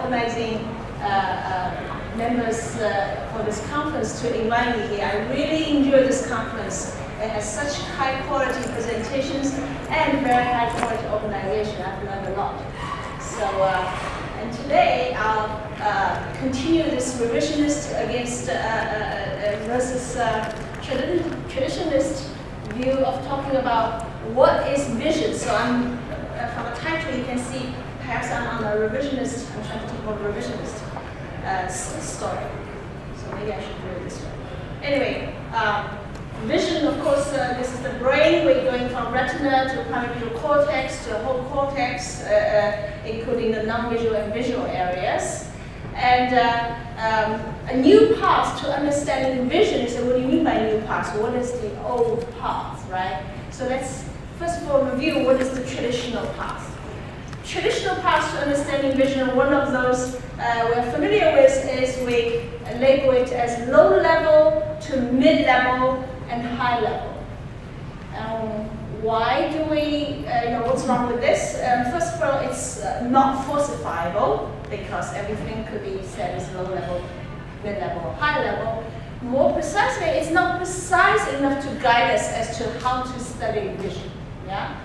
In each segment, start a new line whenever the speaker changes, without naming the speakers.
organizing members for this conference to invite me here. I really enjoyed this conference. It has such high quality presentations and very high quality organization. I've learned a lot. So, and today I'll continue this revisionist against versus traditionalist view of talking about what is vision. So I'm, from the title you can see, perhaps I'm on a revisionist, I'm trying to talk about a revisionist story. So maybe I should do it this way. Anyway, vision, of course, this is the brain. We're going from retina to peripheral cortex to the whole cortex, including the non-visual and visual areas. And a new path to understanding vision is, what do you mean by new path? What is the old path, right? So let's first of all review what is the traditional path. Traditional paths to understanding vision, one of those we're familiar with is we label it as low level to mid level and high level. Why do we, what's wrong with this? First of all, it's not falsifiable because everything could be said as low level, mid level, or high level. More precisely, it's not precise enough to guide us as to how to study vision. Yeah?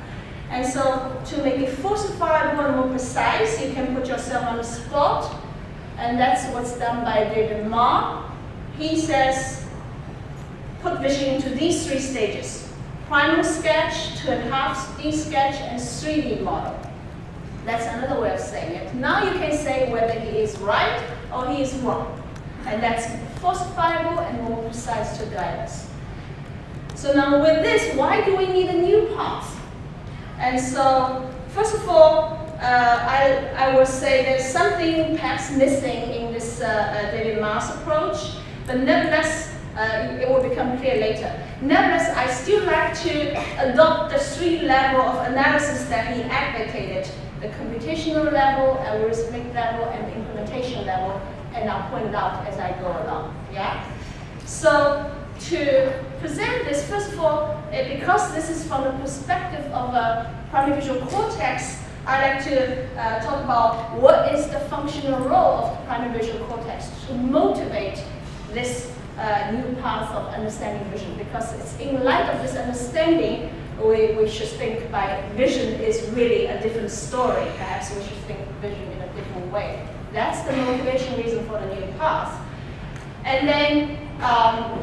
And so to make it falsifiable and more precise, you can put yourself on the spot, and that's what's done by David Ma. He says, put vision into these three stages: primal sketch, 2.5D sketch, and 3D model. That's another way of saying it. Now you can say whether he is right or he is wrong. And that's falsifiable and more precise to guide us. So now with this, why do we need a new path? And so, first of all, I would say there's something perhaps missing in this David Ma's approach, but nevertheless, it will become clear later. Nevertheless, I still like to adopt the three levels of analysis that he advocated: the computational level, algorithmic level, and the implementation level, and I'll point it out as I go along. Yeah? So, to present this, first of all, because this is from the perspective of a primary visual cortex, I like to talk about what is the functional role of the primary visual cortex to motivate this new path of understanding vision. Because it's in light of this understanding, we should think by vision is really a different story. Perhaps we should think vision in a different way. That's the motivation reason for the new path. And then,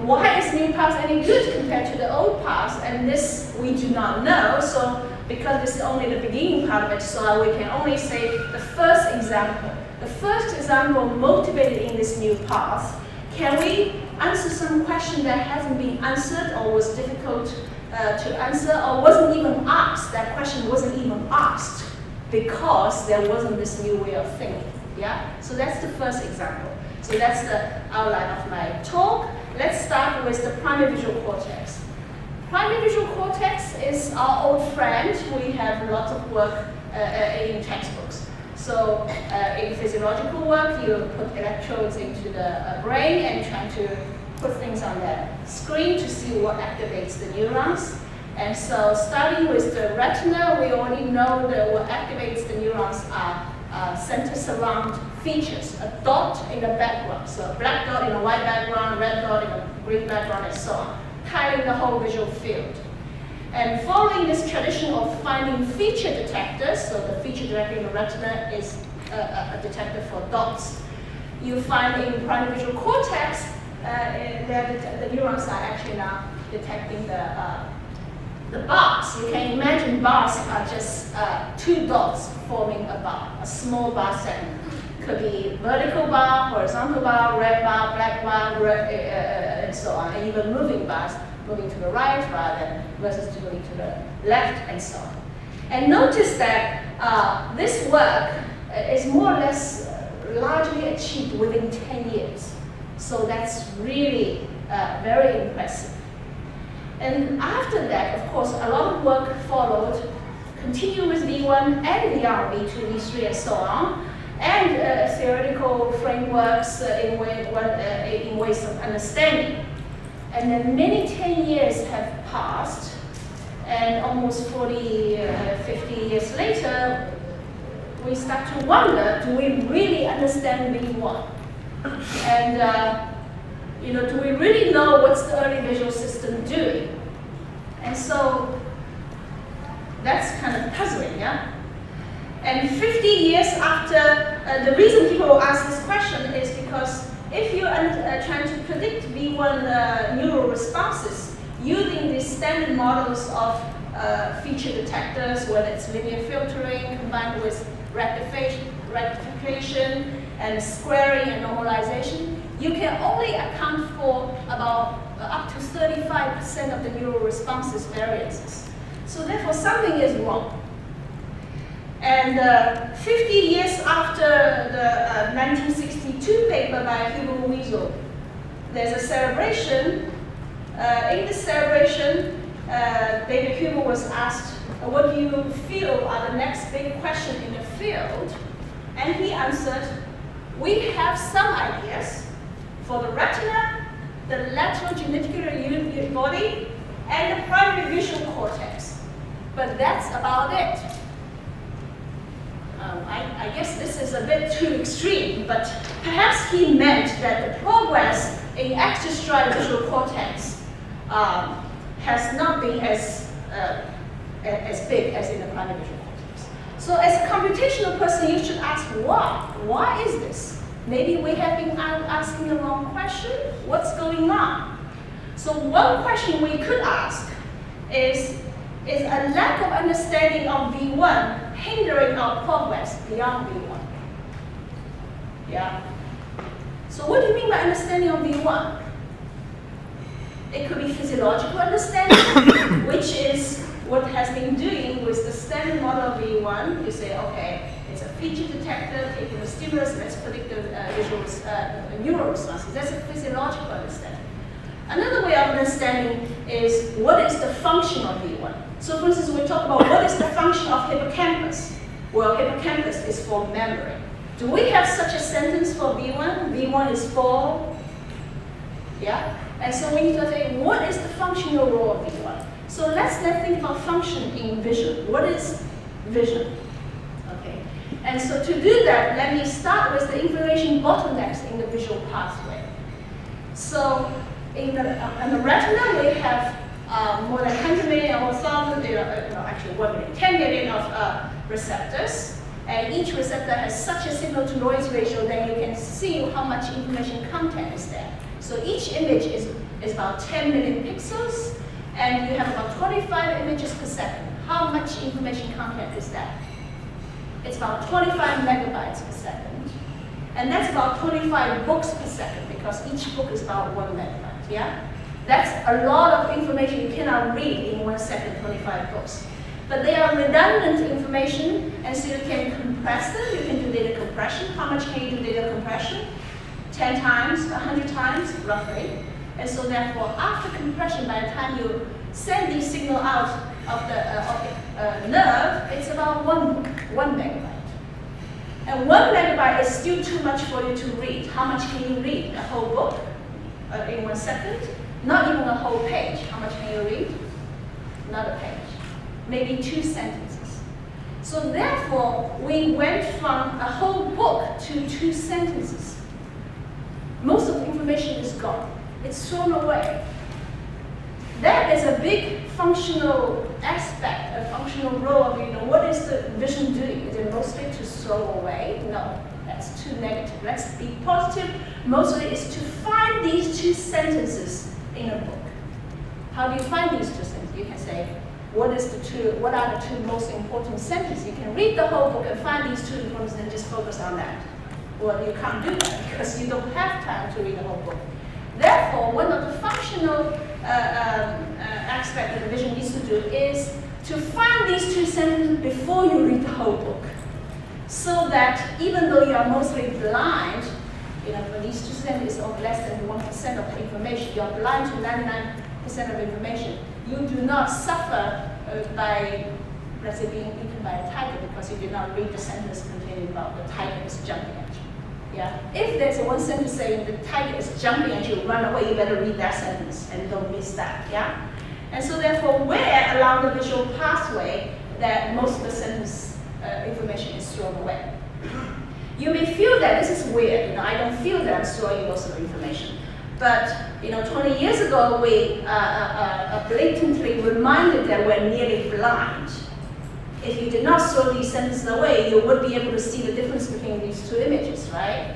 why is new path any good compared to the old path? And this we do not know. So, because this is only the beginning part of it, so we can only say the first example. The first example motivated in this new path. Can we answer some question that hasn't been answered or was difficult to answer or wasn't even asked? That question wasn't even asked because there wasn't this new way of thinking. Yeah? So that's the first example. So that's the outline of my talk. Let's start with the primary visual cortex. Primary visual cortex is our old friend. We have lots of work in textbooks. So in physiological work, you put electrodes into the brain and try to put things on the screen to see what activates the neurons. And so starting with the retina, we already know that what activates the neurons are center surround features, a dot in the background. So a black dot in a white background, red dot in a green background, and so on, tiling the whole visual field. And following this tradition of finding feature detectors, so the feature directly in the retina is a detector for dots, you find in primary visual cortex, the neurons are actually now detecting the bars. You can imagine bars are just two dots forming a bar, a small bar segment. Could be vertical bar, horizontal bar, red bar, black bar, and so on, and even moving bars, moving to the right rather than versus moving to the left, and so on. And notice that this work is more or less largely achieved within 10 years. So that's really very impressive. And after that, of course, a lot of work followed, continue with V1 and VR, V2, V3, and so on, and theoretical frameworks in ways of understanding. And then many 10 years have passed, and almost 40, 50 years later, we start to wonder, do we really understand V1? And do we really know what's the early visual system doing? And so that's kind of puzzling, yeah? And 50 years after, the reason people ask this question is because if you're trying to predict V1 neural responses using these standard models of feature detectors, whether it's linear filtering combined with rectification and squaring and normalization, you can only account for about up to 35% of the neural responses variances. So therefore, something is wrong. And 50 years after the 1962 paper by Hugo Wiesel, there's a celebration. In this celebration, David Huber was asked, what do you feel are the next big question in the field? And he answered, we have some ideas for the retina, the lateral genicular body, and the primary visual cortex. But that's about it. I guess this is a bit too extreme, but perhaps he meant that the progress in extrastriate visual cortex has not been as big as in the primary visual cortex. So as a computational person, you should ask why? Why is this? Maybe we have been asking the wrong question. What's going on? So one question we could ask is a lack of understanding of V1 hindering our progress beyond V1? Yeah. So what do you mean by understanding of V1? It could be physiological understanding, which is what has been doing with the standard model of V1. You say, okay, it's a feature detector, taking a stimulus, let's predict the neural responses. That's a physiological understanding. Another way of understanding is what is the function of V1. So for instance, we talk about what is the function of hippocampus. Well, hippocampus is for memory. Do we have such a sentence for V1? V1 is for, yeah? And so we need to say, what is the functional role of V1? So let's then think about function in vision. What is vision? Okay. And so to do that, let me start with the information bottlenecks in the visual pathway. So in the retina, we have more than 100 million or 1,000, actually 1 million, 10 million of receptors. And each receptor has such a signal-to-noise ratio that you can see how much information content is there. So each image is about 10 million pixels, and you have about 25 images per second. How much information content is that? It's about 25 megabytes per second. And that's about 25 books per second, because each book is about 1 megabyte, yeah? That's a lot of information you cannot read in 1 second, 25 books. But they are redundant information, and so you can compress them. You can do data compression. How much can you do data compression? 10 times, 100 times, roughly. And so therefore, after compression, by the time you send the signal out of the nerve, it's about 1 megabyte. And 1 megabyte is still too much for you to read. How much can you read? A whole book in 1 second? Not even a whole page. How much can you read? Not a page. Maybe 2 sentences. So therefore, we went from a whole book to 2 sentences. Most of the information is gone. It's thrown away. That is a big functional aspect, a functional role of, what is the vision doing? Is it mostly to throw away? No, that's too negative. Let's be positive. Mostly is to find these 2 sentences in a book. How do you find these 2 sentences? You can say, what are the 2 most important sentences? You can read the whole book and find these 2 important and just focus on that. Well, you can't do that because you don't have time to read the whole book. Therefore, one of the functional aspects that the vision needs to do is to find these 2 sentences before you read the whole book. So that even though you are mostly blind, for these 2 sentences of less than 1% of the information, you are blind to 99% of information. You do not suffer by, let's say, being eaten by a tiger because you did not read the sentence containing about the tiger is jumping at you. Yeah? If there's one sentence saying the tiger is jumping at you, run away, you better read that sentence and don't miss that. Yeah? And so therefore, where along the visual pathway that most of the sentence information is is thrown away. You may feel that this is weird. I don't feel that I'm throwing lots of information. But 20 years ago, we blatantly reminded that we're nearly blind. If you did not throw these sentences away, you would be able to see the difference between these two images, right?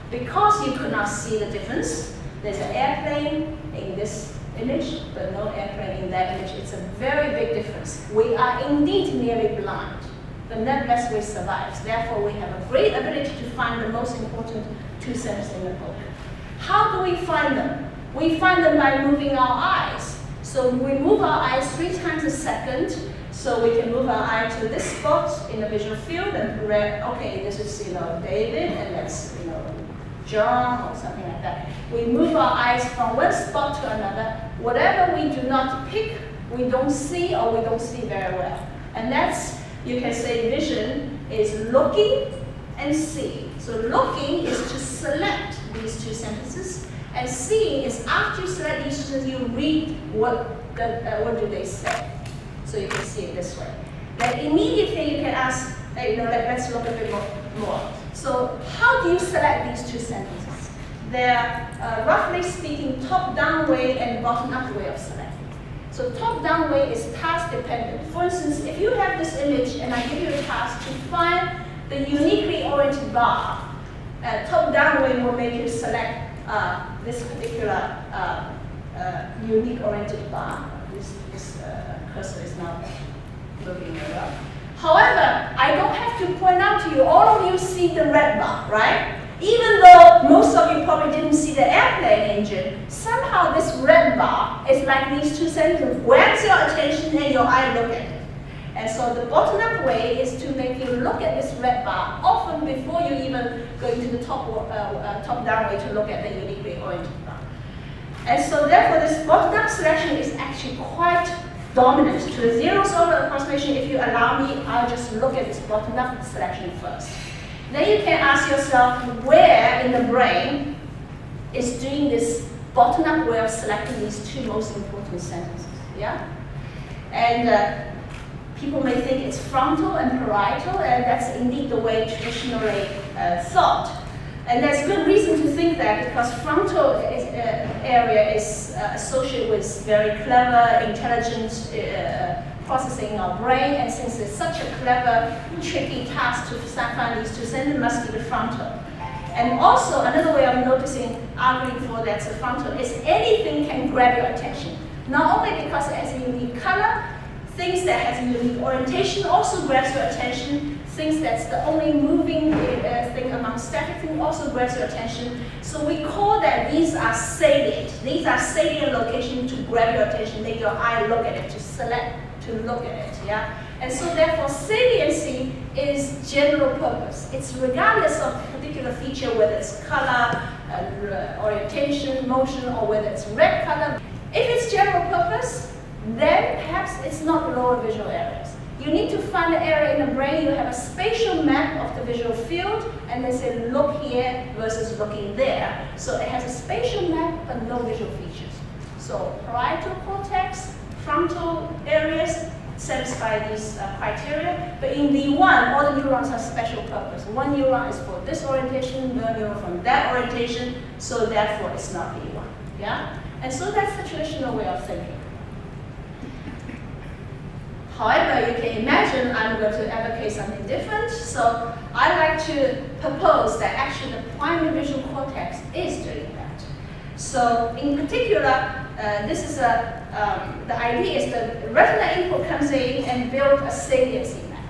Because you could not see the difference, there's an airplane in this image, but no airplane in that image. It's a very big difference. We are indeed nearly blind, but nevertheless we survive. Therefore, we have a great ability to find the most important two sentences in the book. How do we find them? We find them by moving our eyes. So we move our eyes 3 times a second. So we can move our eye to this spot in the visual field and read, okay, this is David, and that's John or something like that. We move our eyes from one spot to another. Whatever we do not pick, we don't see, or we don't see very well. And that's, you can say, vision is looking and seeing. So looking is to select these two sentences, and seeing is after you select these two sentences, you read what do they say. So you can see it this way. Then immediately you can ask, let's look a bit more. So how do you select these two sentences? They're roughly speaking top-down way and bottom-up way of selecting. So top-down way is task-dependent. For instance, if you have this image and I give you a task to find the uniquely oriented bar, top-down way will make you select this particular unique oriented bar. This cursor is now moving around. However, I don't have to point out to you, all of you see the red bar, right? Even though most of you probably didn't see the airplane engine, somehow this red bar is like these two sentences, grabs your attention and your eye look at it. And so the bottom-up way is to make you look at this red bar often before you even go into the top-down way to look at the uniquely oriented bar. And so therefore this bottom-up selection is actually quite dominant to a zero-order approximation. If you allow me, I'll just look at this bottom-up selection first. Then you can ask yourself where in the brain is doing this bottom-up way of selecting these two most important sentences. Yeah? And people may think it's frontal and parietal, and that's indeed the way traditionally thought. And there's good reason to think that, because frontal area is associated with very clever, intelligent processing of brain, and since it's such a clever, tricky task to find these two sentences, it must be the frontal. And also, another way of arguing for that's the frontal is anything can grab your attention. Not only because it has a unique color, things that has a unique orientation also grabs your attention. Things that's the only moving thing among static things also grabs your attention. So we call that these are salient. These are salient locations to grab your attention, make your eye look at it, to select, to look at it. Yeah. And so therefore, saliency is general purpose. It's regardless of particular feature, whether it's color, orientation, motion, or whether it's red color. If it's general purpose, then perhaps it's not lower visual areas. You need to find an area in the brain, you have a spatial map of the visual field, and they say look here versus looking there. So it has a spatial map, but no visual features. So parietal cortex, frontal areas satisfy these criteria, but in V1, all the neurons have special purpose. One neuron is for this orientation, one neuron from that orientation, so therefore it's not V1. Yeah? And so that's the traditional way of thinking. However, you can imagine I'm going to advocate something different, so I like to propose that actually the primary visual cortex is doing that. So in particular, this is the idea is the retina input comes in and builds a saliency map.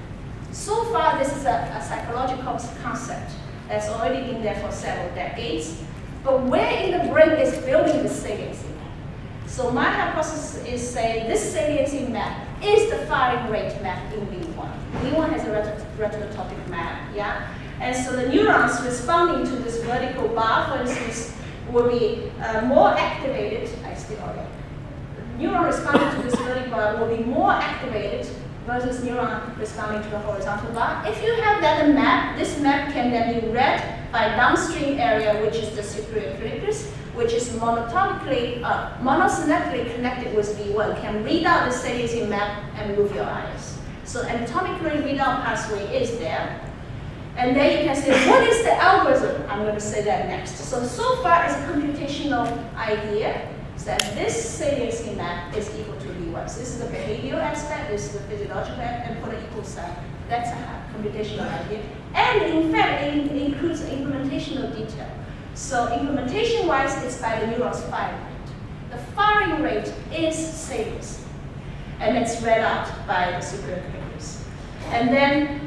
So far, this is a psychological concept that's already been there for several decades, but where in the brain is building the saliency map? So my hypothesis is, say, this saliency map is the firing rate map in V1. V1 has a retinotopic map, yeah? And so the neurons responding to this vertical bar, for instance, will be more activated. Neuron responding to this vertical bar will be more activated versus neuron responding to the horizontal bar. If you have that map, this map can then be read by downstream area, which is the superior precursor, which is monosynaptically connected with V1, can read out the saliency map and move your eyes. So anatomically readout pathway is there. And then you can say, what is the algorithm? I'm going to say that next. So far it's a computational idea that this saliency map is equal to V1. So this is the behavioral aspect, this is the physiological aspect, and put an equal sign. That's a computational idea. And in fact, it includes implementational detail. So implementation-wise, it's by the neuron's firing rate. The firing rate is saliency. And it's read out by the superior cortex. And then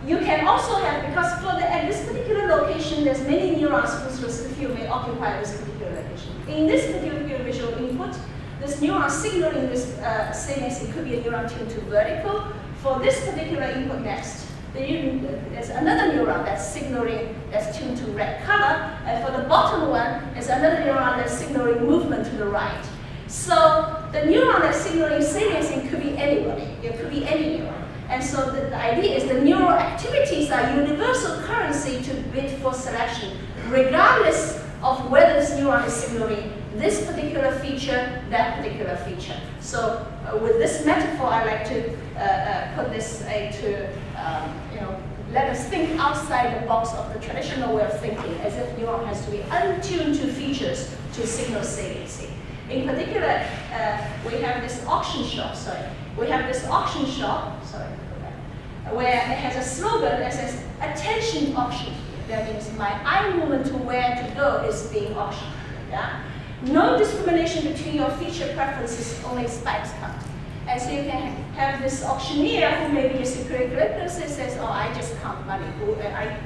you can also have, because at this particular location, there's many neurons whose specific field may occupy this particular location. In this particular visual input, this neuron signaling this saliency could be a neuron tuned to vertical. For this particular input next, there's another neuron that's signaling, that's tuned to red color, and for the bottom one, there's another neuron that's signaling movement to the right. So the neuron that's signaling saliency could be anybody. It could be any neuron. And so the idea is the neural activities are universal currency to bid for selection, regardless of whether this neuron is signaling this particular feature, that particular feature. So with this metaphor, I like to put this to let us think outside the box of the traditional way of thinking, as if neuron has to be untuned to features to signal saliency. In particular, we have this auction shop, where it has a slogan that says, attention auction. That means my eye movement to where to go is being auctioned. Yeah? No discrimination between your feature preferences, only spikes count. And so you can have this auctioneer who may be a superior correctness and says, oh, I just count money.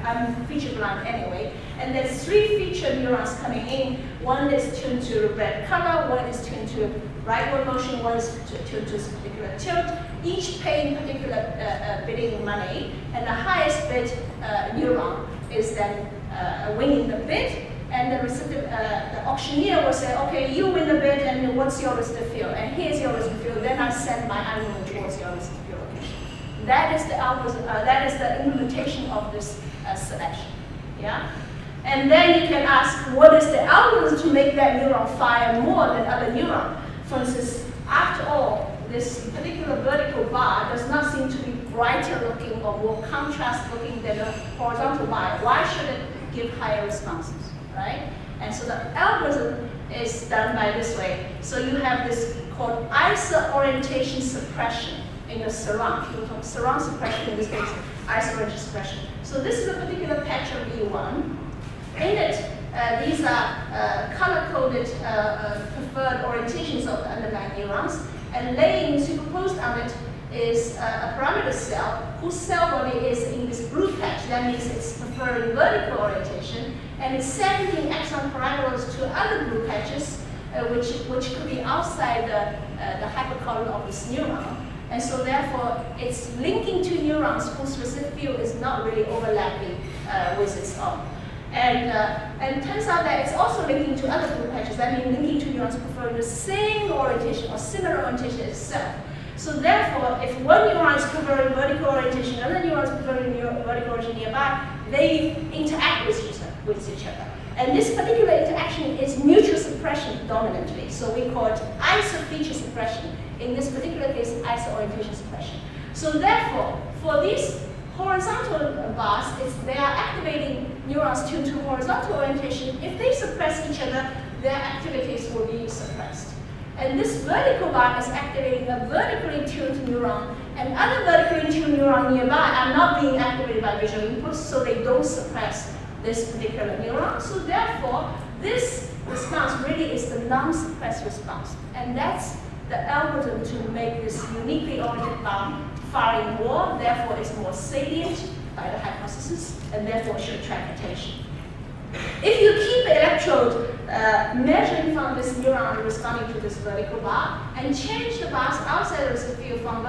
I'm feature blind anyway. And there's 3 feature neurons coming in. One is tuned to red color, one is tuned to rightward motion, one is tuned to particular tilt. Each paying particular bidding money, and the highest bid neuron is then winning the bid. And the auctioneer will say, okay, you win the bid, and what's your listed field? And here's your listed field. Then I send my eye movement towards your listed field location. That is the algorithm. That is the implementation of this selection. Yeah. And then you can ask, what is the algorithm to make that neuron fire more than other neuron? For instance, after all, this particular vertical bar does not seem to be brighter looking or more contrast looking than the horizontal bar. Why should it give higher responses? Right? And so the algorithm is done by this way. So you have this called iso-orientation suppression in the surround. People talk surround suppression, in this case, iso-orientation suppression. So this is a particular patch of V1. In it, these are color-coded preferred orientations of the underlying neurons, and laying superposed on it is a parameter cell whose cell body is in this blue patch. That means it's preferring vertical orientation, and it's sending exon parameters to other blue patches, which could be outside the hypercolor of this neuron. And so therefore, it's linking to neurons whose specific field is not really overlapping with its own. And it turns out that it's also linking to other blue patches. That means linking to neurons preferring the same orientation or similar orientation itself. So therefore, if one neuron is preferring vertical orientation, another neuron is preferring vertical orientation nearby, they interact with each other. And this particular interaction is mutual suppression dominantly. So we call it iso-feature suppression. In this particular case, iso-orientation suppression. So therefore, for these horizontal bars, they are activating neurons tuned to horizontal orientation. If they suppress each other, their activities will be suppressed. And this vertical bar is activating a vertically tuned neuron, and other vertically tuned neurons nearby are not being activated by visual inputs, so they don't suppress this particular neuron. So therefore, this response really is the non-suppressed response. And that's the algorithm to make this uniquely oriented bar firing more, therefore it's more salient by the hypothesis, and therefore should attract attention. If you keep the electrode measuring from this neuron responding to this vertical bar and change the bars outside of the field from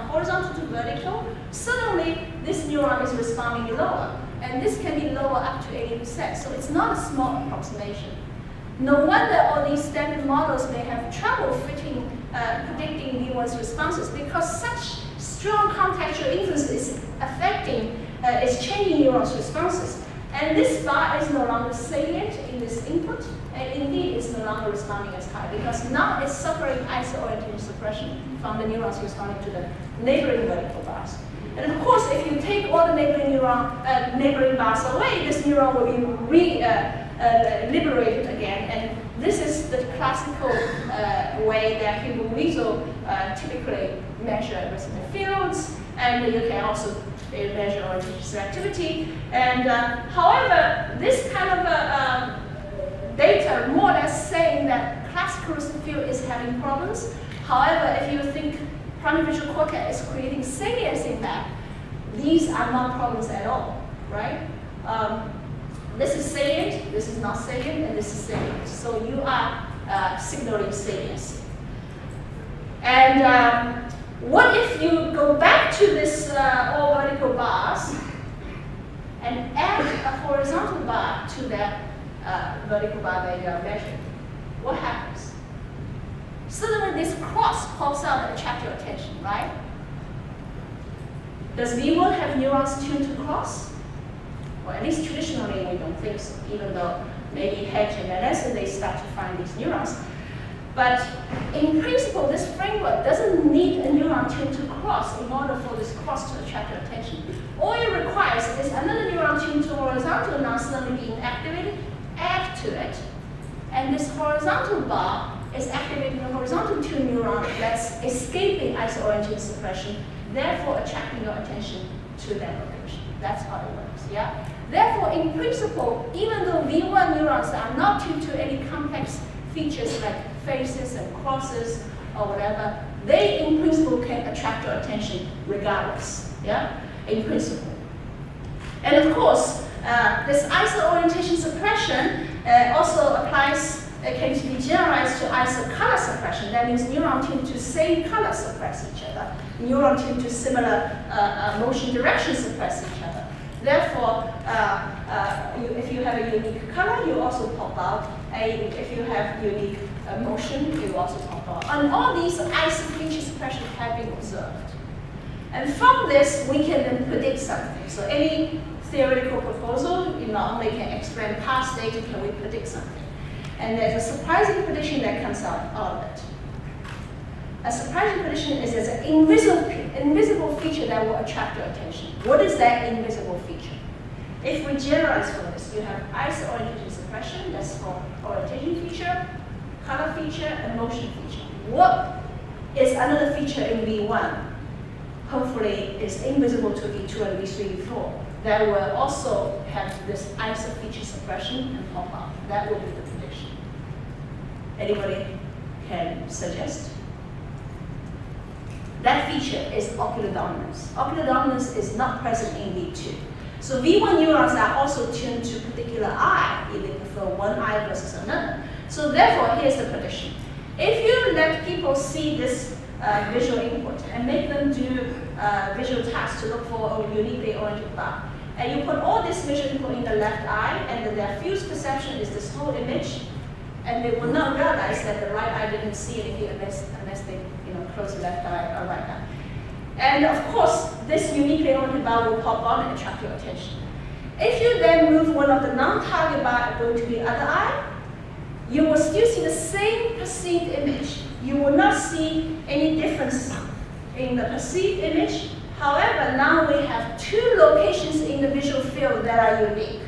horizontal to vertical, suddenly this neuron is responding lower. And this can be lower up to 80%. So it's not a small approximation. No wonder all these standard models may have trouble predicting V1's responses, because such strong contextual influence is affecting, is changing neurons' responses. And this bar is no longer salient in this input, and indeed it's no longer responding as high because now it's suffering iso-orientation suppression from the neurons responding to the neighboring vertical bars. And of course, if you take all the neighboring bars away, this neuron will be liberated again. And this is the classical way that Hill typically measure retinal fields, and you can also measure orientation selectivity. And however, this kind of data more or less saying that classical retinal field is having problems. However, if you think primary visual cortex is creating salience impact, these are not problems at all, right? This is salient, this is not salient, and this is salient. So you are signaling salience. And what if you go back to this all vertical bars and add a horizontal bar to that vertical bar that you are measuring? What happens? Suddenly this cross pops out and attracts your attention, right? Does V1 have neurons tuned to cross? Well, at least traditionally we don't think so, even though maybe Hedge and Vanessa, they start to find these neurons. But in principle, this framework doesn't need a neuron tuned to cross in order for this cross to attract your attention. All it requires is another neuron tuned to horizontal now suddenly being activated, add to it, and this horizontal bar is activating the horizontal tuned neuron that's escaping iso-orientation suppression, therefore attracting your attention to that location. That's how it works, yeah? Therefore, in principle, even though V1 neurons are not tuned to any complex features like faces and crosses or whatever, they in principle can attract your attention regardless, yeah? In principle. And of course, this iso-orientation suppression also applies, can be generalized to iso-color suppression. That means neuron tuned to same color suppress each other. Neuron tuned to similar motion direction suppress each other. Therefore, if you have a unique color, you also pop out. If you have unique motion, you also pop out. And all these iso-feature suppressions have been observed. And from this, we can then predict something. So any theoretical proposal, you not only can explain past data, can we predict something? And there's a surprising prediction that comes out of it. A surprising prediction is there's an invisible feature that will attract your attention. What is that invisible feature? If we generalize for this, you have iso-orientation suppression, that's called orientation feature, color feature, and motion feature. What is another feature in V1? Hopefully is invisible to V2 and V3, V4. That will also have this iso feature suppression and pop out. That will be the prediction. Anybody can suggest? That feature is ocular dominance. Ocular dominance is not present in V2. So V1 neurons are also tuned to particular eye, if they prefer one eye versus another. So therefore, here's the prediction. If you let people see this visual input and make them do visual tasks to look for a uniquely oriented bar, and you put all this visual input in the left eye, and their fused perception is this whole image, and they will not realize that the right eye didn't see anything unless they close the left eye or right eye. And of course, this uniquely oriented bar will pop on and attract your attention. If you then move one of the non-target bar and go to the other eye, you will still see the same perceived image. You will not see any difference in the perceived image. However, now we have two locations in the visual field that are unique.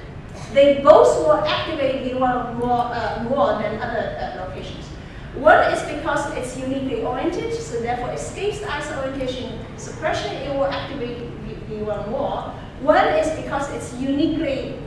They both will activate V1 more than other locations. One is because it's uniquely oriented, so therefore escapes the iso-orientation suppression, it will activate V1 more. One is because it's uniquely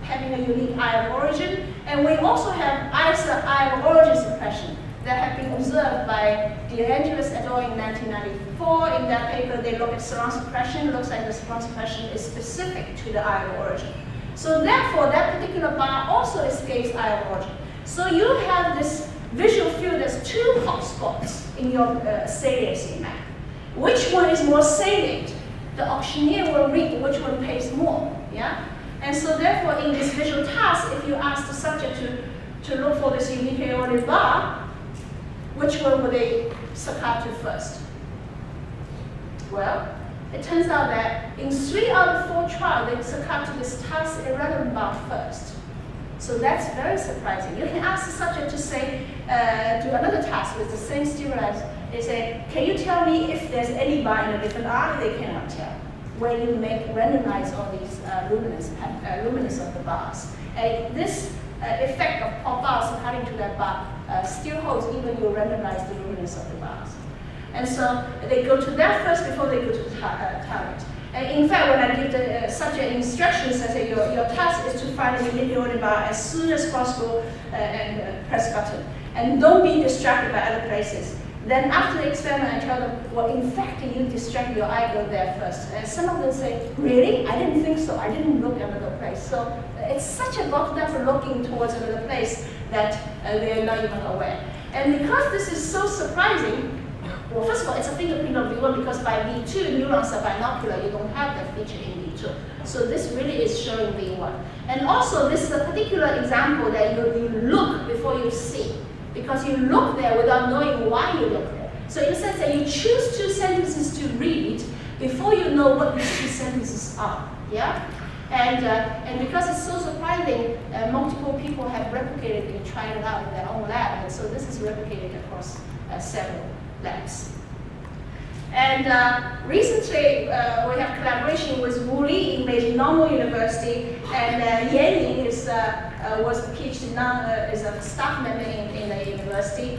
having a unique eye of origin, and we also have eye of origin suppression that have been observed by DeAngelis et al. In 1994. In that paper, they look at surround suppression. It looks like the surround suppression is specific to the eye of origin. So therefore, that particular bar also escapes eye of origin. So you have this visual field as two hotspots in your saliency map. Which one is more salient? The auctioneer will read which one pays more. Yeah? And so therefore, in this visual task, if you ask the subject to look for this uniquely oriented bar, which one would they succumb to first? Well, it turns out that in 3 out of 4 trials, they succumb to this task irrelevant bar first. So that's very surprising. You can ask the subject to say, do another task with the same stimulus. They say, can you tell me if there's any bar in a different eye? They cannot tell. When you randomize all these luminance of the bars. And this effect of pop bars according to that bar still holds even you randomize the luminance of the bars. And so they go to that first before they go to the target. And in fact, when I give the subject instructions, I say your task is to find the unique bar as soon as possible and press button. And don't be distracted by other places. Then after the experiment, I tell them, well, in fact, you distract your eye, go there first. And some of them say, really? I didn't think so. I didn't look at another place. So it's such a bottleneck for looking towards another place that they're not even aware. And because this is so surprising, well, first of all, it's a fingerprint of V1 because by V2, neurons are binocular. You don't have that feature in V2. So this really is showing V1. And also, this is a particular example that you look before you see. Because you look there without knowing why you look there. So in the sense that you choose 2 sentences to read before you know what these 2 sentences are. Yeah? And because it's so surprising, multiple people have replicated and tried it out in their own lab. And so this is replicated across several labs. And recently, we have collaboration with Wu Li in Beijing Normal University, and Yan Ying was a PhD, is a staff member in the university.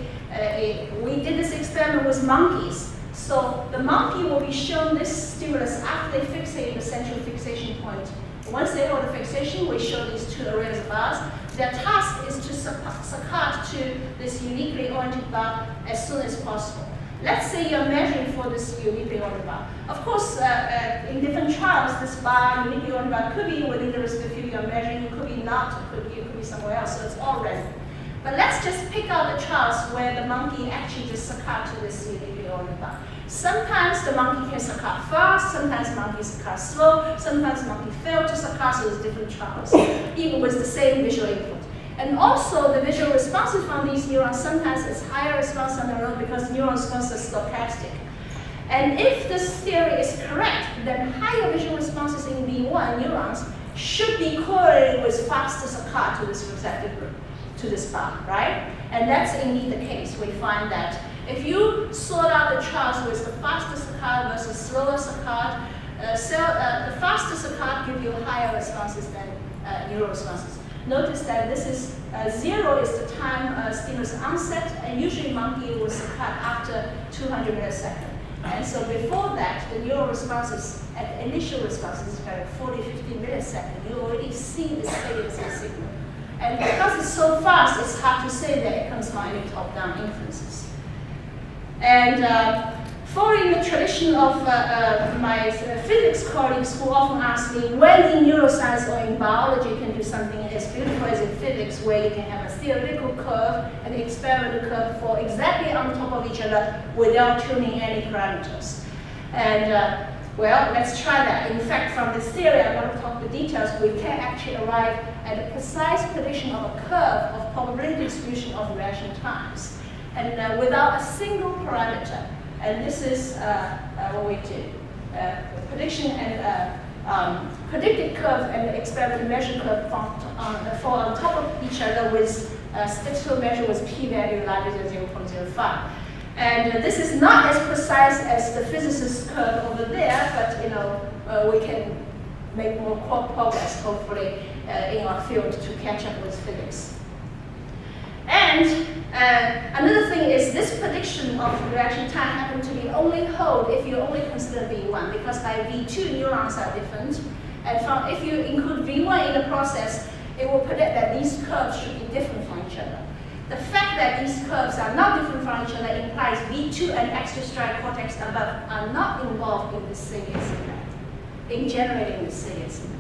We did this experiment with monkeys. So the monkey will be shown this stimulus after they fixate the central fixation point. Once they hold the fixation, we show these 2 arrays of bars. Their task is to succumb to this uniquely oriented bar as soon as possible. Let's say you're measuring for this uniquely oriented bar. Of course, in different trials, this bar, uniquely oriented bar, could be within the restricted field you're measuring, could be not, it could be somewhere else, so it's all random. But let's just pick out the trials where the monkey actually just succumbs to this uniquely oriented bar. Sometimes the monkey can succumb fast, sometimes the monkey succumbs slow, sometimes the monkey fails to succumb, so there's different trials, even with the same visual input. And also, the visual responses from these neurons sometimes is higher response on their own because neuron response is stochastic. And if this theory is correct, then higher visual responses in V1 neurons should be correlated with faster succumb to this receptive group, to this bar, right? And that's indeed the case. We find that if you sort out the trials with the faster succumb versus slower succumb, the faster succumb give you higher responses than neural responses. Notice that this is 0 is the time stimulus onset, and usually monkey will succumb after 200 milliseconds. And so before that, the neural responses at the initial responses is like 40, 50 milliseconds. You already see the saliency signal. And because it's so fast, it's hard to say that it comes from any top-down influences. And following the tradition of my physics colleagues who often ask me, when in neuroscience or in biology you can do something as beautiful as in physics, where you can have a theoretical curve and the experimental curve fall exactly on top of each other without tuning any parameters. And well, let's try that. In fact, from this theory, I'm going to talk the details, we can actually arrive at a precise prediction of a curve of probability distribution of reaction times. And without a single parameter. And this is what we do. Prediction and predicted curve and the experimental measured curve fall on top of each other with statistical measure with p-value larger than 0.05. And this is not as precise as the physicist's curve over there, but we can make more progress, hopefully, in our field to catch up with physics. And another thing is this prediction of reaction time happens to be only hold if you only consider V1, because by V2 neurons are different. And if you include V1 in the process, it will predict that these curves should be different from each other. The fact that these curves are not different from each other implies V2 and extrastriate cortex above are not involved in the salient signal, in generating the salient signal.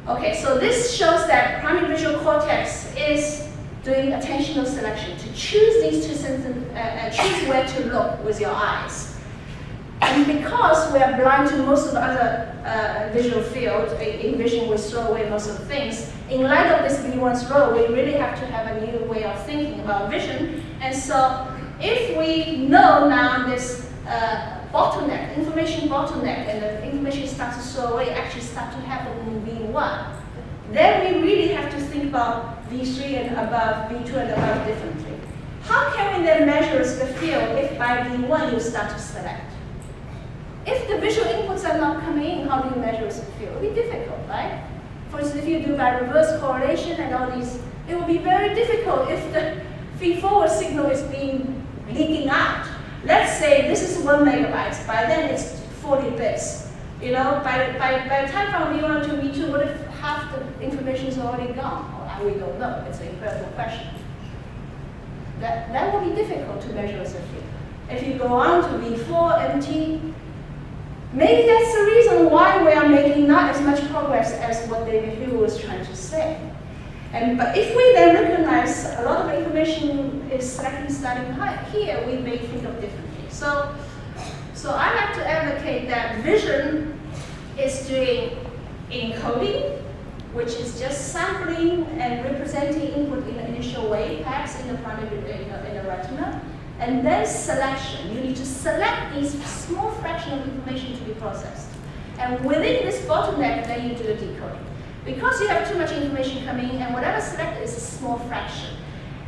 Okay, so this shows that primary visual cortex is doing attentional selection to choose these 2 sentences, choose where to look with your eyes. And because we are blind to most of the other visual field, in vision we throw away most of the things, in light of this V1's role, we really have to have a new way of thinking about vision. And so if we know now this bottleneck, information bottleneck, and the information starts to slow away, actually start to happen in V1. Then we really have to think about V3 and above, V2 and above differently. How can we then measure the field if by V1 you start to select? If the visual inputs are not coming in, how do you measure the field? It will be difficult, right? For instance, if you do by reverse correlation and all these, it will be very difficult if the feed-forward signal is being leaking out. Let's say this is 1 megabyte. By then it's 40 bits. You know, by the time from V1 to V2, what if half the information is already gone? Or we don't know. It's an incredible question. That will be difficult to measure as a field. If you go on to V4, MT, maybe that's the reason why we are making not as much progress as what David Hill was trying to say. But if we then recognize a lot of information is selecting starting here, we may think of differently. So I like to advocate that vision is doing encoding, which is just sampling and representing input in the initial way, perhaps in the retina, and then selection. You need to select these small fraction of information to be processed. And within this bottleneck, then you do the decoding. Because you have too much information coming in, and whatever selected is a small fraction.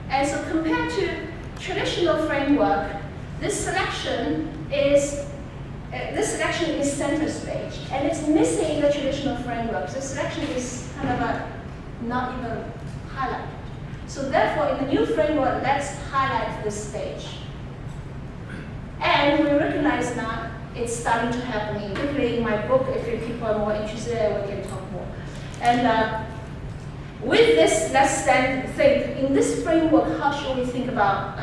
And so compared to traditional framework, this selection is center stage, and it's missing in the traditional framework. The selection is kind of not even highlighted. So therefore, in the new framework, let's highlight this stage. And we recognize now it's starting to happen. Particularly in my book, if people are more interested, we can talk more. And with this, let's then think, in this framework, how should we think about,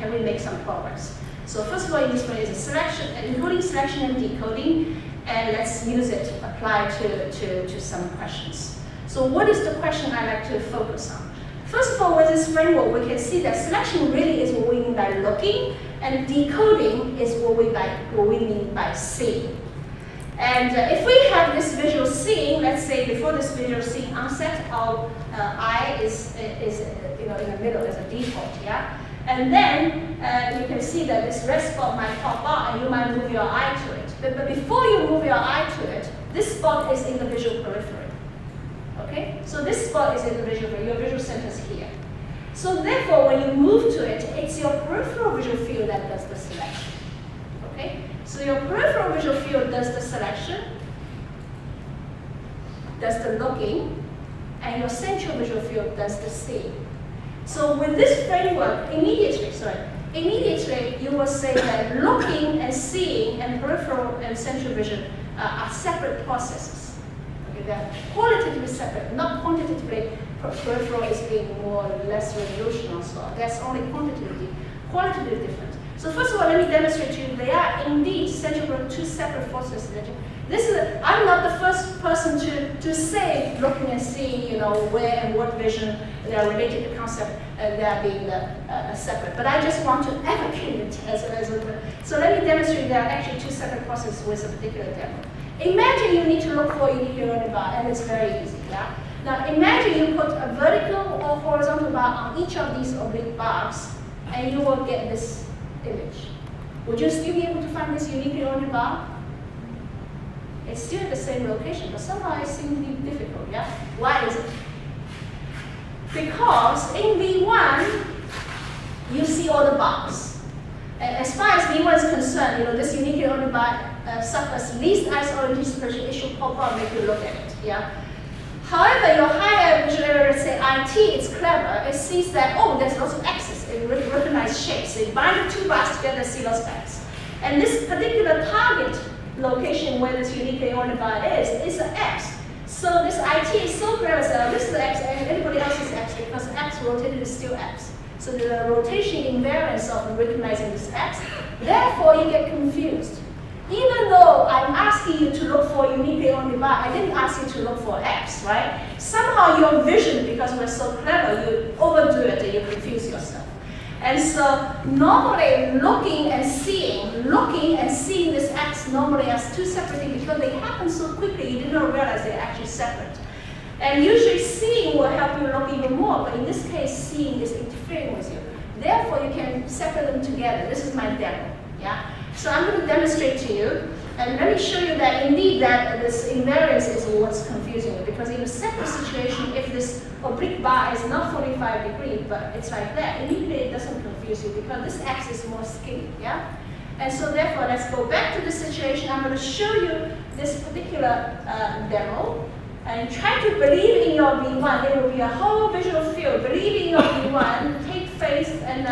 can we make some progress? So first of all, in this one is a selection, encoding, selection, and decoding, and let's use it, apply to some questions. So what is the question I like to focus on? First of all, with this framework, we can see that selection really is what we mean by looking, and decoding is what we mean by seeing. And if we have this visual seeing, let's say before this visual seeing onset, our eye is in the middle as a default, yeah? And then you can see that this red spot might pop out and you might move your eye to it. But before you move your eye to it, this spot is in the visual periphery. Okay? So this spot is in the visual periphery, your visual center is here. So therefore, when you move to it, it's your peripheral visual field that does the selection. Okay? So your peripheral visual field does the selection, does the looking, and your central visual field does the seeing. So with this framework, immediately you will say that looking and seeing and peripheral and central vision are separate processes. Okay, they're qualitatively separate, not quantitatively. Peripheral is being more or less resolution, so that's only qualitatively different. So first of all, let me demonstrate to you, they are indeed central two separate processes. I'm not the first person to say looking and seeing, where and what vision they are related to concept, they are being separate. But I just want to advocate it as a. So let me demonstrate there are actually two separate processes with a particular demo. Imagine you need to look for a unique neuron bar, and it's very easy, yeah? Now imagine you put a vertical or horizontal bar on each of these oblique bars, and you will get this image. Would you still be able to find this unique neuron bar? It's still at the same location, but somehow it seems to be difficult, yeah? Why is it? Because in V1, you see all the bars. And as far as V1 is concerned, this unique neuron bar suffers least eyes orientation suppression. It should pop out and make you look at it, yeah? However, your higher visual area, let's say IT, it's clever. It sees that, oh, there's lots of X's. It recognizes shapes. So you bind the two bars together, see lots of X. And this particular target location where this unique neuron bar is an X. So this IT is so clever, so this is X and everybody else is X because X rotated is still X. So the rotation invariance of recognizing this X, therefore you get confused. Even though I'm asking you to look for unique neuron bar, I didn't ask you to look for X, right? Somehow your vision, because we're so clever, you overdo it and you confuse yourself. And so normally looking and seeing this X normally as two separate things because they happen so quickly you did not realize they're actually separate. And usually seeing will help you look even more, but in this case seeing is interfering with you. Therefore you can separate them together. This is my demo. Yeah? So I'm going to demonstrate to you, and let me show you that indeed that this invariance is what's confusing you, because in a separate situation, if this oblique bar is not 45 degrees, but it's like that, immediately it doesn't confuse you because this x is more skinny, yeah? And so therefore, let's go back to this situation. I'm going to show you this particular demo, and try to believe in your V1. There will be a whole visual field. Believe in your V1, take faith, and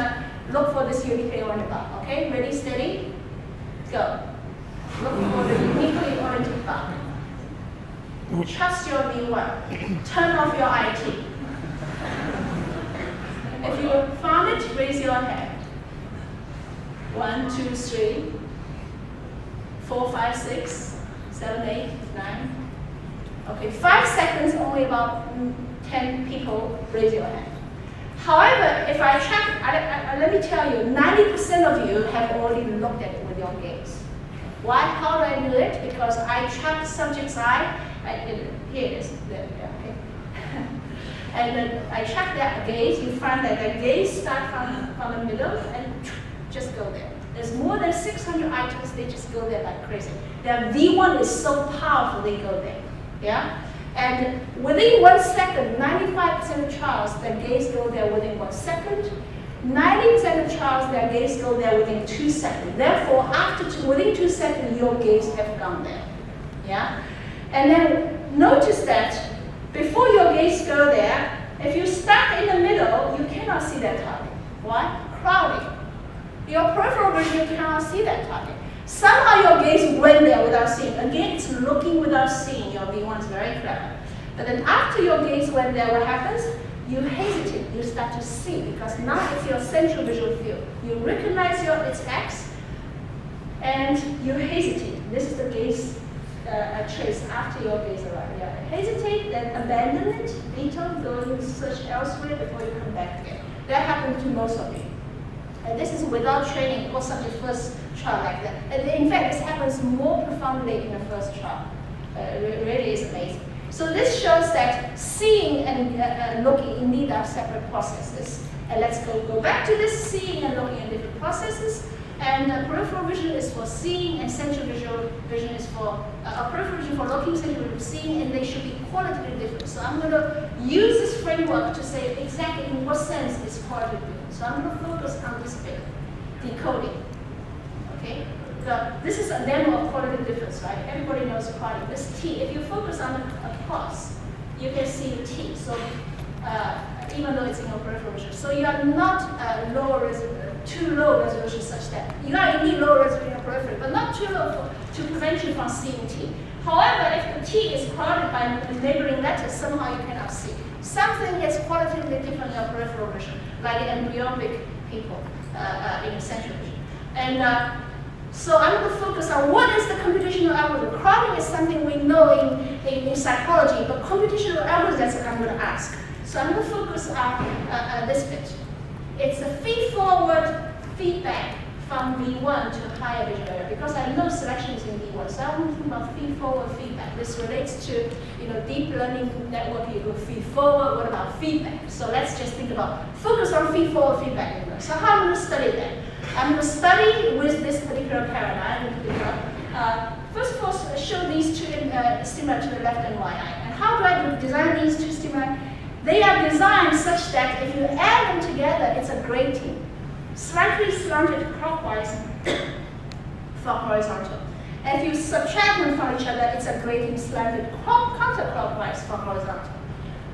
look for this uniquely oriented bar. Okay, ready, steady, go. Look for the uniquely oriented bar. Trust your V1. Turn off your IT. If you found it, raise your hand. 1, 2, 3, 4, 5, 6, 7, 8, 9. Okay, 5 seconds, only about 10 people raise your hand. However, if I check, let me tell you, 90% of you have already looked at it with your gaze. Why? How do I do it? Because I track subject's eye. Here it is. There, okay. And then I track that gaze. You find that the gaze starts from the middle and just go there. There's more than 600 items. They just go there like crazy. Their V1 is so powerful. They go there. Yeah. And within 1 second, 95% of trials, their gaze go there within 1 second. 90% of trials, their gaze go there within 2 seconds. Therefore, within 2 seconds, your gaze have gone there. Yeah? And then notice that before your gaze go there, if you start in the middle, you cannot see that target. Why? Crowding. Your peripheral vision cannot see that target. Somehow your gaze went there without seeing. Again, it's looking without seeing. Your V1 is very clever. But then after your gaze went there, what happens? You hesitate, you start to see, because now it's your central visual field. You recognize its X, and you hesitate. This is the gaze trace after your gaze arrives. Yeah. Hesitate, then abandon it, veto, go and search elsewhere before you come back again. That happens to most of you. And this is without training or such a first trial like that. And in fact, this happens more profoundly in the first trial. It really is amazing. So this shows that seeing and looking indeed are separate processes. And let's go back to this seeing and looking at different processes. And peripheral vision is for seeing, and central visual vision is for peripheral vision for looking, central vision for seeing, and they should be qualitatively different. So I'm going to use this framework to say exactly in what sense it's qualitatively different. So I'm going to focus on this bit, decoding. Okay. This is a demo of qualitative difference, right? Everybody knows quality. This T, if you focus on a cross, you can see the T. So even though it's in your peripheral vision, so you are not too low resolution such that you are indeed low resolution in your periphery, but not too low to prevent you from seeing T. However, if the T is crowded by neighboring letters, somehow you cannot see. Something is qualitatively different in your peripheral vision, like the embryonic people in central vision. And so I'm going to focus on what is the computational algorithm. Crowding is something we know in psychology, but computational algorithm, that's what I'm going to ask. So I'm going to focus on this bit. It's a feed-forward feedback from V1 to higher visual area, because I know selection is in V1. So I'm thinking about feed-forward feedback. This relates to deep learning network. You go feed-forward. What about feedback? So let's just think about focus on feed-forward feedback. So how am I going to study that? I'm going to study with this particular paradigm. First of all, show these two stimuli to the left and right eye. And how do I design these two stimuli? They are designed such that if you add them together, it's a grating. Slightly slanted clockwise for horizontal. And if you subtract them from each other, it's a grating slanted counterclockwise for horizontal.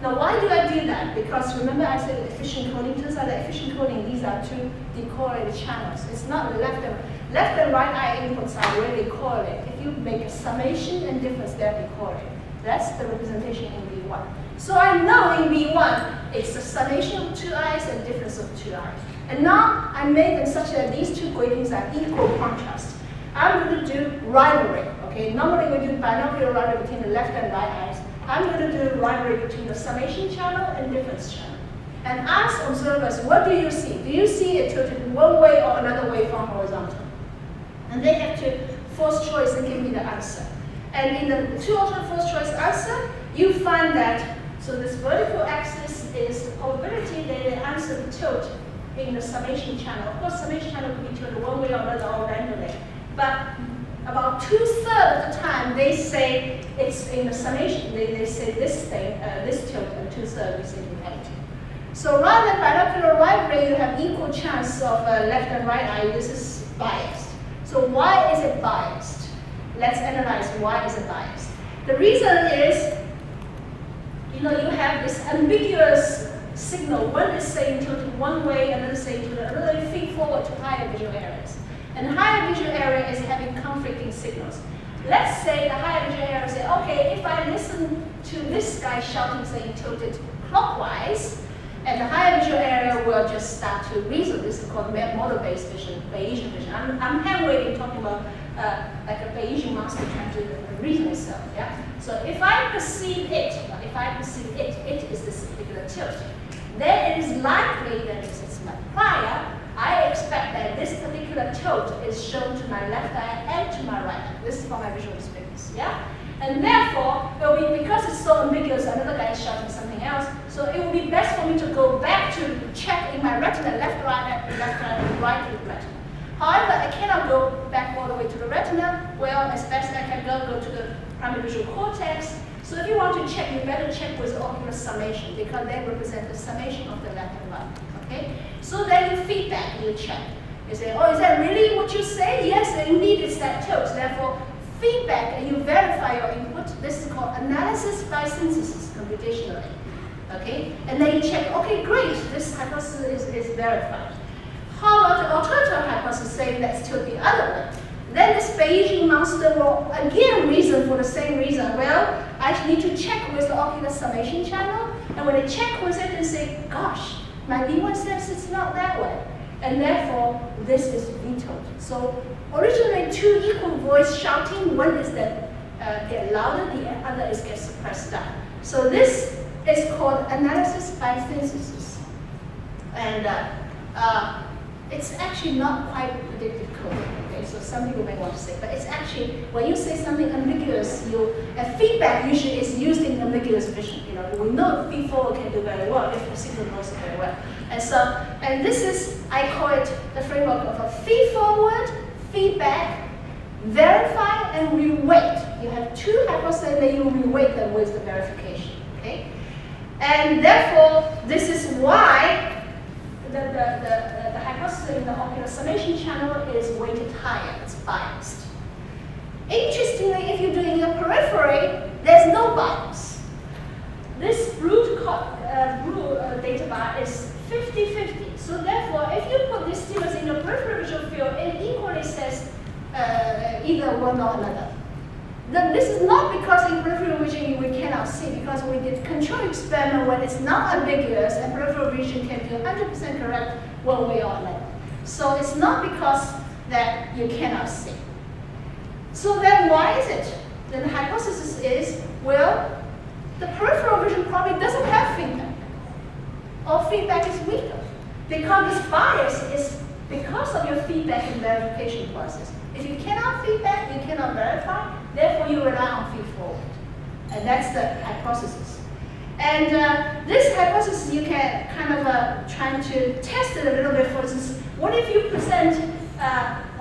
Now, why do I do that? Because remember I said efficient coding. Turns out that efficient coding, these are two decorrelated channels. It's not left and right eye inputs are really correlated. If you make a summation and difference, they're decorrelated. That's the representation in V1. So I know in V1, it's the summation of two eyes and difference of two eyes. And now I made them such that these two gratings are equal contrast. I'm going to do rivalry. Okay, normally we do binocular rivalry between the left and right eyes. I'm going to do rivalry between the summation channel and difference channel. And ask observers, what do you see? Do you see it tilted one way or another way from horizontal? And they have to force choice and give me the answer. And in the two alternate force choice answer, you find that, so this vertical axis is the probability that the answer will tilt in the summation channel. Of course, summation channel could be tilted one way or another or randomly. but about 2/3 of the time they say it's in the summation. They say this thing, this tilt, and 2/3 we say empty. So rather than binocular right ray, you have equal chance of left and right eye. This is biased. So why is it biased? Let's analyze why is it biased. The reason is, you have this ambiguous signal. One is saying tilted one way, another saying tilted another. You feed forward to higher visual areas. And higher visual area is having conflicting signals. Let's say the higher visual area say, okay, if I listen to this guy shouting saying tilted clockwise, and the higher visual area will just start to reason. This is called model-based vision, Bayesian vision. I'm hand-waving talking about like a Bayesian monster trying to reason itself. Yeah. So if I perceive it, it is this particular tilt, then it is likely that if it's prior, I expect that this particular tilt is shown to my left eye and to my right eye. This is for my visual experience, yeah? And therefore, it will be, because it's so ambiguous, another guy is shouting something else, so it will be best for me to go back to check in my retina, left, right, and right retina. However, I cannot go back all the way to the retina. Well, as best I can go to the primary visual cortex. So if you want to check, you better check with ocular summation, because they represent the summation of the left and right. Okay? So then you feedback, you check. You say, oh, is that really what you say? Yes, indeed, it's that tilt. Therefore, feedback, and you verify your input. This is called analysis by synthesis, computationally. Okay? And then you check, okay, great, this hypothesis is verified. How about the alternative hypothesis saying that's tilt the other way? Then this Bayesian monster will again reason for the same reason. Well, I need to check with the ocular summation channel, and when I check with it and say, gosh, my V1 says it's not that way, and therefore this is vetoed. So originally two equal voice shouting, one is that get louder, the other is get suppressed down. So this is called analysis by synthesis, and it's actually not quite predictive coding. Okay, so some people may want to say, but it's actually when you say something ambiguous, feedback usually is used in ambiguous vision. We know feed forward can do very well if the signal knows it very well. And this is, I call it the framework of a feed forward, feedback, verify, and reweight. You have two hypotheses, then you reweight them with the verification. Okay, and therefore this is why the hypothesis in the ocular summation channel is weighted higher, it's biased. Interestingly, if you're doing a periphery, there's no bias. This blue data bar is 50-50. So therefore, if you put this stimulus in the peripheral visual field, it equally says either one or another. Then this is not because in peripheral vision we cannot see, because we did control experiment when it's not ambiguous and peripheral vision can be 100% correct one way or another. So it's not because that you cannot see. So then why is it? Then the hypothesis is, well, the peripheral vision probably doesn't have feedback, or feedback is weaker, because this bias is because of your feedback and verification process. If you cannot feedback, you cannot verify, therefore you rely on feed forward. And that's the hypothesis. And this hypothesis, you can kind of try to test it a little bit. For instance, what if you present,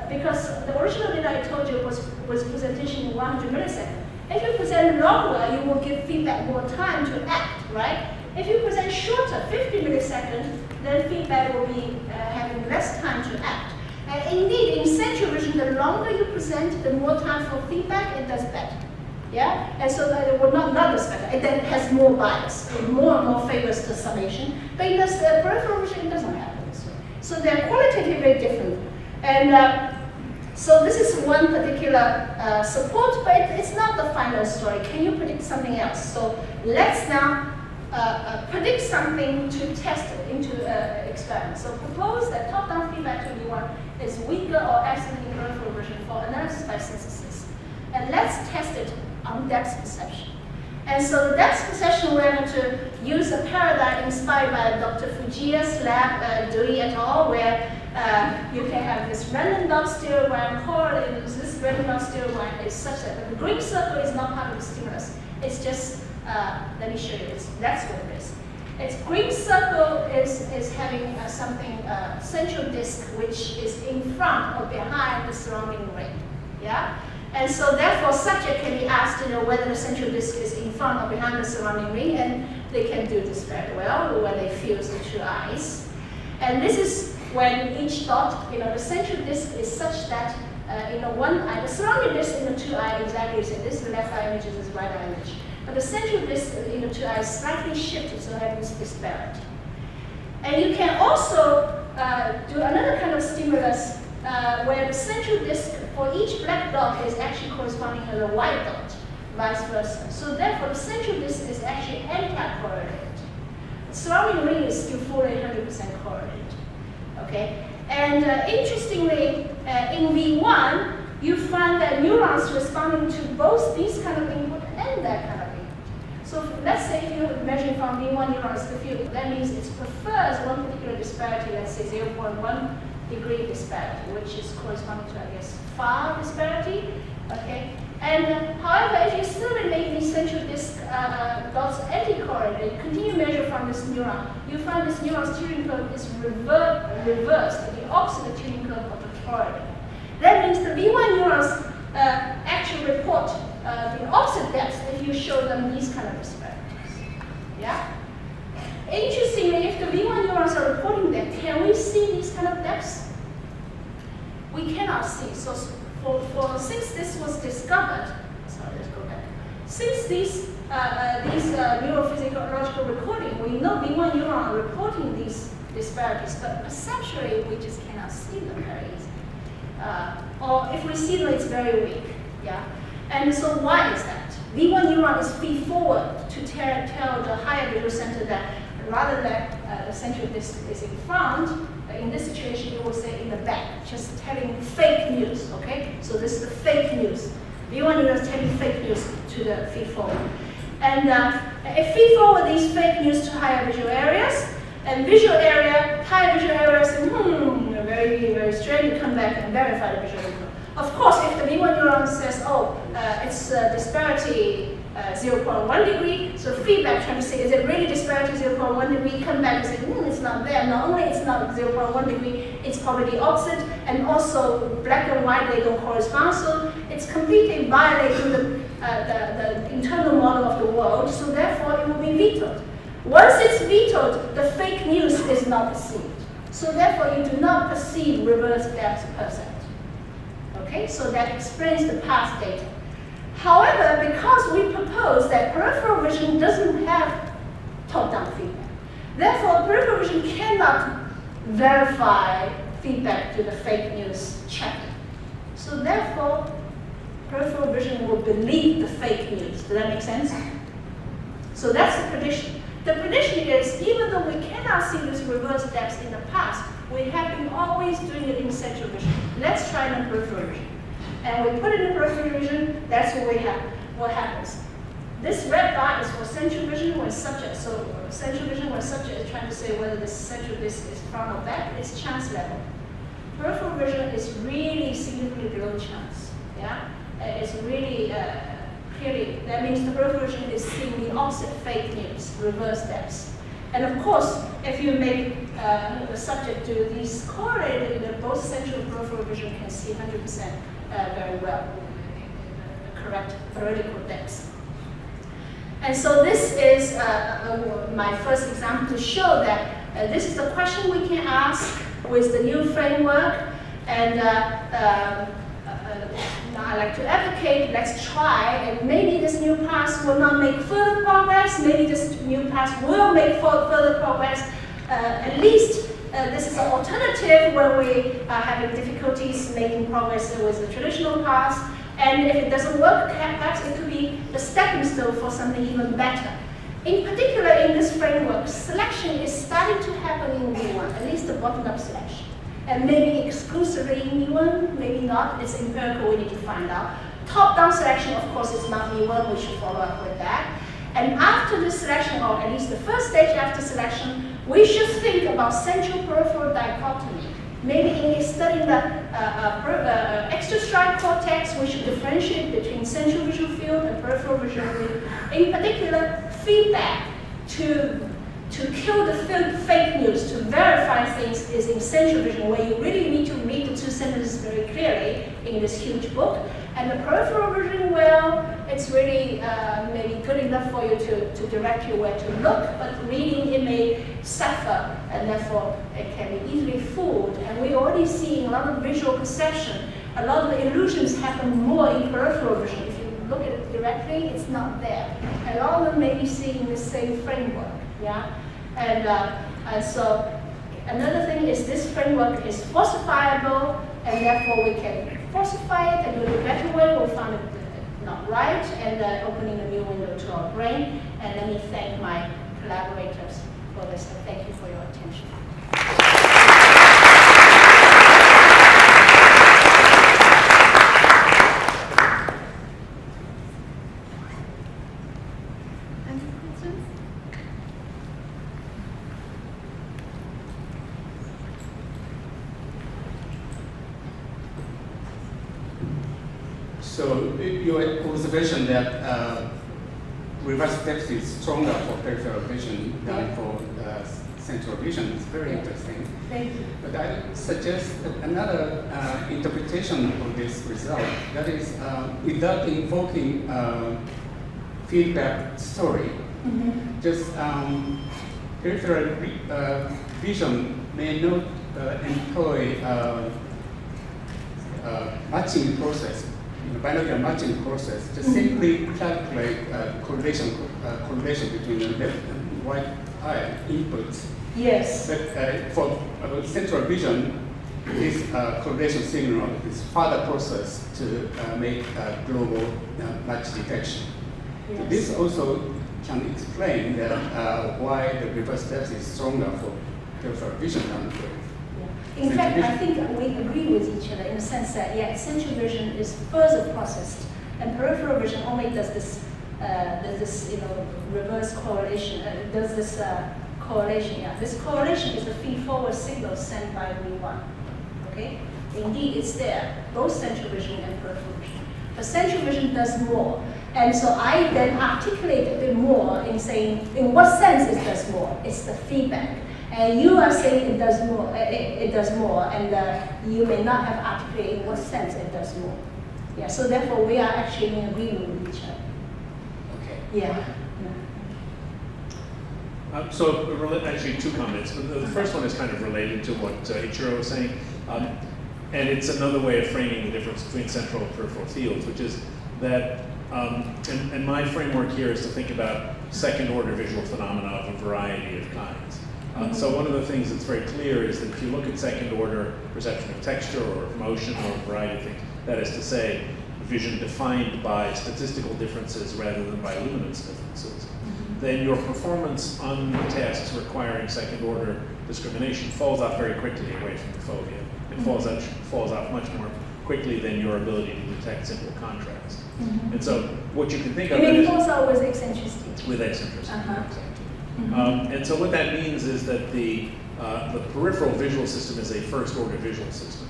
because the original data I told you was presentation in 100 milliseconds. If you present longer, you will give feedback more time to act, right? If you present shorter, 50 milliseconds, then feedback will be having less time to act. And indeed, in central vision, the longer you present, the more time for feedback, it does better. Yeah? And so that it will not does better. It then has more bias. It more and more favors the summation. But in the peripheral vision, it doesn't happen this way. So they're qualitatively different. And so this is one particular support, but it's not the final story. Can you predict something else? So let's now predict something to test it into experiment. So propose that top-down feedback to V1 is weaker or excellent in peripheral vision for analysis by synthesis. And let's test it on depth perception. And so the depth perception, we're going to use a paradigm inspired by Dr. Fujiya's lab, Dewey et al., where you can have this random dot stereogram correlated with this random dot stereogram is such that the green circle is not part of the stimulus. It's just, let me show you, that's what it is. Its green circle is having something, central disk, which is in front or behind the surrounding ring. Yeah? And so therefore, subject can be asked, whether the central disk is in front or behind the surrounding ring, and they can do this very well when they fuse the two eyes. And this is when each dot, the central disk is such that one eye, the surrounding disk in the two eyes exactly is in this left eye image, this is right eye image. But the central disk in the two eyes slightly shifted, so having this disparity. And you can also do another kind of stimulus where the central disk for each black dot is actually corresponding to the white dot, vice versa. So therefore, the central disk is actually anti-correlated. The surrounding ring is still fully 100% correlated. Okay, and interestingly, in V1, you find that neurons responding to both these kind of input and that kind of input. So let's say if you're measuring from V1 neurons the field, that means it prefers one particular disparity, let's say 0.1 degree disparity, which is corresponding to, I guess, far disparity. Okay, and however, if you still make these central disk dots anti-correlated, continue measure from this neuron, you find this neuron's tuning curve is reversed, the opposite tuning curve of the correlated. That means the V1 neurons actually report the opposite depths if you show them these kind of disparities. Yeah. Interestingly, if the V1 neurons are reporting them, can we see these kind of depths? We cannot see. So since this was discovered, sorry, let's go back. Since these neurophysiological recording, we know V1 neuron are reporting these disparities, but perceptually we just cannot see them very easily. Or if we see them, it's very weak. Yeah. And so why is that? V1 neuron is feed forward to tell the higher visual center that rather than the central disk is in front. In this situation, you will say in the back, just telling fake news, okay? So this is the fake news. V1 neuron is telling fake news to the feed forward. And it feed forward these fake news to higher visual areas, and higher visual areas, very, very strange, you come back and verify the visual input. Of course, if the V1 neuron says, it's disparity 0.1 degree, so feedback trying to say, is it really disparity 0.1 degree? Come back and say, it's not there. Not only it's not 0.1 degree, it's probably the opposite, and also black and white, they don't correspond, so it's completely violating the internal model of the world, so therefore it will be vetoed. Once it's vetoed, the fake news is not perceived. So therefore you do not perceive reverse depth percent. Okay, so that explains the past data. However, because we propose that peripheral vision doesn't have top-down feedback, therefore peripheral vision cannot verify feedback to the fake news channel. So therefore, peripheral vision will believe the fake news. Does that make sense? So that's the prediction. The prediction is, even though we cannot see this reverse depths in the past, we have been always doing it in central vision. Let's try it in peripheral vision. And we put it in peripheral vision, that's what we have. What happens? This red bar is for central vision when subject, so central vision when subject is trying to say whether the central disk is front or back, it's chance level. Peripheral vision is really significantly below chance. Yeah? It's really clearly, that means the peripheral vision is seeing the opposite fake news, reverse depths. And of course, if you make the subject do these correlated, both central and peripheral vision can see 100% very well, the correct parietal depths. And so this is my first example to show that this is the question we can ask with the new framework. And I like to advocate, let's try, and maybe this new path will not make further progress, maybe this new path will make further progress. At least this is an alternative when we are having difficulties making progress with the traditional path. And if it doesn't work, perhaps it could be the stepping stone for something even better. In particular, in this framework, selection is starting to happen in V1, at least the bottom-up selection. And maybe exclusively in V1, maybe not. It's empirical, we need to find out. Top-down selection, of course, is not V1, we should follow up with that. And after the selection, or at least the first stage after selection, we should think about central-peripheral dichotomy. Maybe in studying the extrastriate cortex, we should differentiate between central visual field and peripheral visual field. In particular, feedback to to kill the fake news, to verify things is in central vision, where you really need to read the two sentences very clearly in this huge book. And the peripheral vision, well, it's really maybe good enough for you to direct you where to look, but reading it may suffer, and therefore it can be easily fooled. And we're already seeing a lot of visual perception. A lot of the illusions happen more in peripheral vision. If you look at it directly, it's not there. And a lot of them may be seeing the same framework. Yeah, and so another thing is this framework is falsifiable, and therefore we can falsify it and do it a better way. We found it not right, and opening a new window to our brain. And let me thank my collaborators for this, and thank you for your attention.
So your observation that reverse depth is stronger for peripheral vision than for central vision is very interesting.
Thank you.
But I suggest another interpretation of this result, that is without invoking feedback story, just peripheral vision may not employ matching process, binocular matching process, just simply calculate correlation between the left and right eye inputs.
Yes.
But for central vision, this correlation signal is further processed to make global match detection.
Yes.
So this also can explain that why the reverse depth is stronger for peripheral vision than for
in fact, I think we agree with each other in the sense that, yeah, central vision is further processed, and peripheral vision only does this, reverse correlation. Does this correlation? Yeah, this correlation is the feed-forward signal sent by V1. Okay, indeed, it's there, both central vision and peripheral vision. But central vision does more, and so I then articulate a bit more in saying, in what sense it does more? It's the feedback. And you are saying it does more, it does more, and you may not have articulated in what sense it does more. Yeah, so therefore we are actually in agreement with each other.
Okay.
Yeah.
So actually two comments. The first one is kind of related to what Ichiro was saying, and it's another way of framing the difference between central and peripheral fields, which is that, and my framework here is to think about second-order visual phenomena of a variety of kinds. So one of the things that's very clear is that if you look at second-order perception of texture or of motion or a variety of things, that is to say, vision defined by statistical differences rather than by luminance differences, then your performance on the tasks requiring second-order discrimination falls off very quickly away from the fovea. It falls off much more quickly than your ability to detect simple contrast. And so what you can think of
it falls out with eccentricity.
With eccentricity, exactly. And so what that means is that the peripheral visual system is a first-order visual system.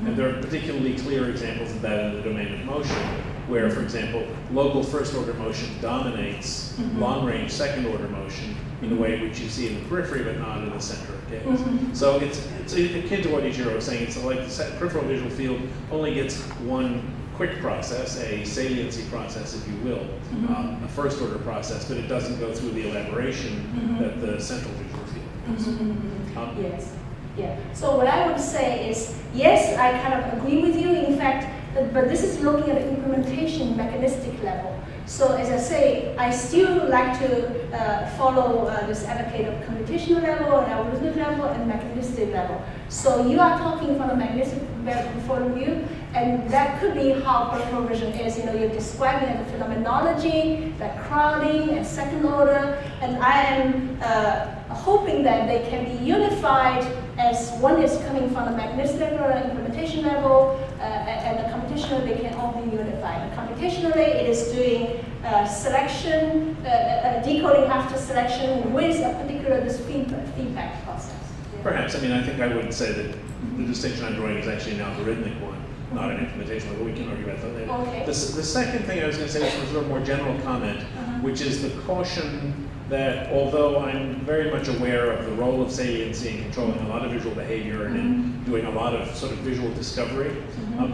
And there are particularly clear examples of that in the domain of motion, where, for example, local first-order motion dominates long-range second-order motion in the way in which you see in the periphery, but not in the center of gaze. So it's akin to what Ichiro was saying. It's like the peripheral visual field only gets one quick process, a saliency process, if you will, a first-order process, but it doesn't go through the elaboration that the central visual field does.
Yes. Yeah. So what I would say is, yes, I kind of agree with you. In fact, but this is looking at the implementation mechanistic level. So as I say, I still like to follow this advocate of computational level and algorithmic level and mechanistic level. So you are talking from the mechanistic point of view, and that could be how peripheral vision is. You're describing the phenomenology, like crowding and second order, and I am hoping that they can be unified as one is coming from the mechanistic level and implementation level, and the computational, they can all be unified. Computationally, it is doing selection, decoding after selection with a particular this feedback process. Yeah.
Perhaps. I mean, I think I would say that the distinction I'm drawing is actually an algorithmic one, not an implementation one, but we can argue about that later.
Okay.
The second thing I was going to say was a sort of more general comment, which is the caution that although I'm very much aware of the role of saliency in controlling a lot of visual behavior and in doing a lot of sort of visual discovery,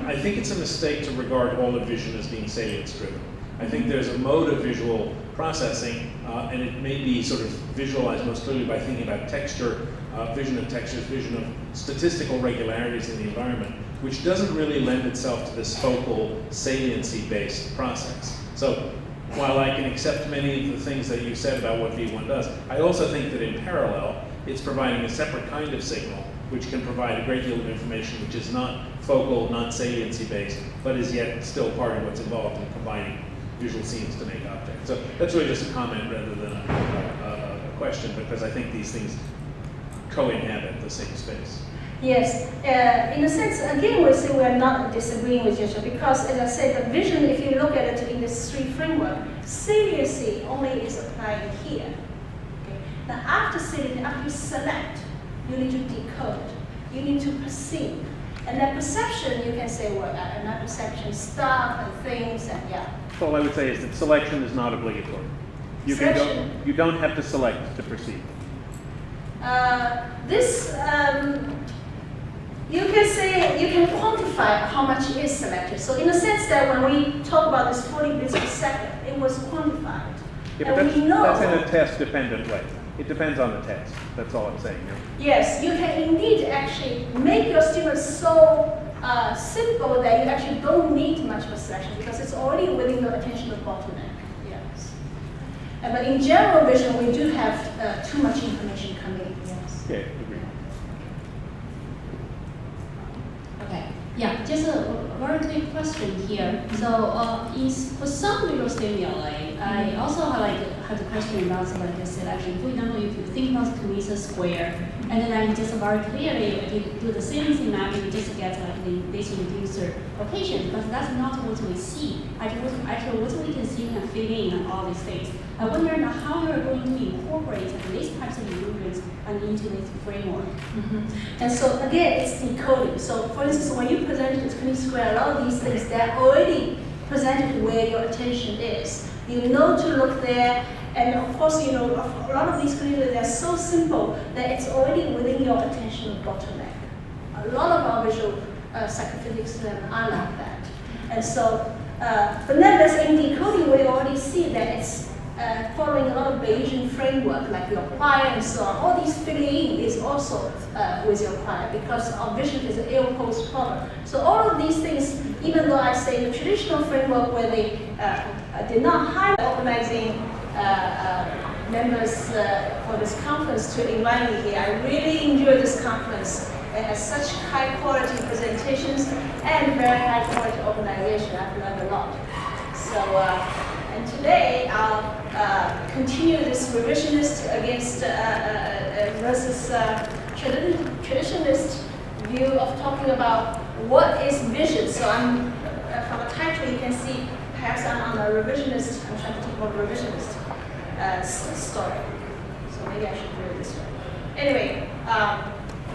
I think it's a mistake to regard all of vision as being salience driven. I think there's a mode of visual processing, and it may be sort of visualized most clearly by thinking about texture, vision of textures, vision of statistical regularities in the environment, which doesn't really lend itself to this focal saliency-based process. So while I can accept many of the things that you said about what V1 does, I also think that in parallel, it's providing a separate kind of signal which can provide a great deal of information which is not focal, not saliency-based, but is yet still part of what's involved in combining visual scenes to make objects. So that's really just a comment rather than a question, because I think these things co-inhabit the same space.
Yes, in a sense, again, we say we're not disagreeing with each other because, as I said, the vision, if you look at it in this three framework, saliency only is applying here. Okay? Now, after saliency, after you select, you need to decode, you need to perceive. And that perception, you can say, well, and that perception, stuff and things, and yeah.
All I would say is that selection is not obligatory. You don't have to select to perceive.
You can say, you can quantify how much is selected. So in the sense that when we talk about this 40 bits per second, it was quantified.
Yeah, but that's in a test-dependent way. It depends on the test. That's all I'm saying. Yeah.
Yes, you can indeed actually make your stimulus so simple that you actually don't need much of a selection because it's already within the attentional bottleneck. Yes. But in general vision, we do have too much information coming. Yes.
Yeah, agree.
Okay. Yeah, just a very quick question here. So, for some visual stimuli, I also have the question about the selection. For example, if you think about the Camisa square, and then just very clearly, if you do the saliency mapping, you just get this reducer location, because that's not what we see. Actually, what we can see can fit in all these things. I wonder now how you're going to incorporate these types of illusions into this framework.
And so again, it's decoding. So for instance, when you present it to Camisa square, a lot of these things, they're already presented where your attention is. You know to look there, and of course, you know, a lot of these clues, they're so simple that it's already within your attentional bottleneck. A lot of our visual psychophysics are like that. And so, but nevertheless, in decoding, we already see that it's following a lot of Bayesian framework, like your prior and so on. All these filling in is also with your prior, because our vision is an ill-posed problem. So all of these things, even though I say the traditional framework where they did not hire organizing members for this conference to invite me here, I really enjoyed this conference. It has such high-quality presentations and very high-quality organization. I've learned a lot. So. And today I'll continue this revisionist against versus traditionalist view of talking about what is vision. So I'm from a title you can see perhaps I'm on a revisionist. I'm trying to talk about revisionist story. So maybe I should do it this way. Anyway.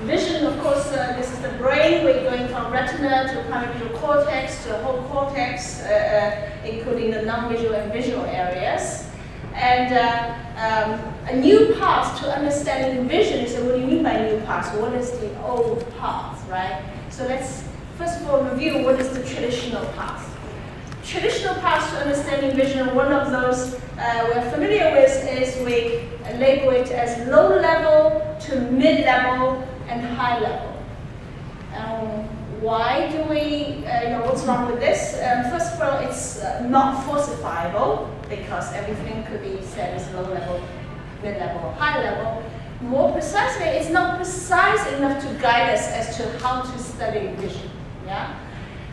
Vision, of course, this is the brain. We're going from retina to parietal cortex to whole cortex, including the non-visual and visual areas. And a new path to understanding vision is, what do you mean by new path? What is the old path, right? So let's first of all review what is the traditional path. Traditional paths to understanding vision, one of those we're familiar with is we label it as low level to mid level and high level. Why do we, what's wrong with this? First of all, it's not falsifiable because everything could be said as low level, mid level, or high level. More precisely, it's not precise enough to guide us as to how to study vision. Yeah?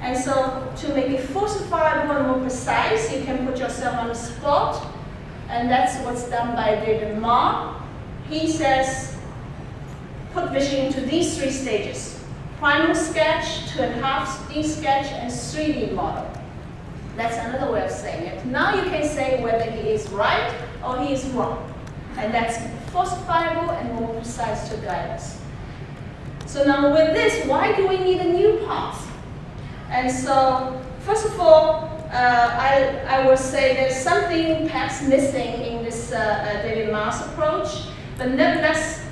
And so to make it falsifiable and more precise, you can put yourself on the spot, and that's what's done by David Ma. He says, put vision into these three stages: primal sketch, 2.5D sketch, and 3D model. That's another way of saying it. Now you can say whether he is right or he is wrong. And that's falsifiable and more precise to guide us. So now with this, why do we need a new path? And so, first of all, I would say there's something perhaps missing in this David Ma's approach, but nevertheless,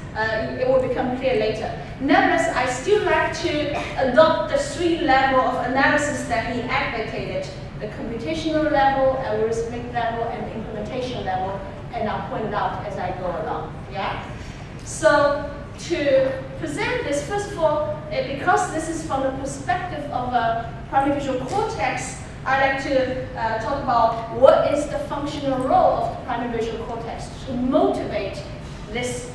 it will become clear later. Nevertheless, I still like to adopt the 3 levels of analysis that he advocated: the computational level, algorithmic level, and the implementation level, and I'll point it out as I go along. Yeah. So to present this, first of all, because this is from the perspective of a primary visual cortex, I like to talk about what is the functional role of the primary visual cortex to motivate this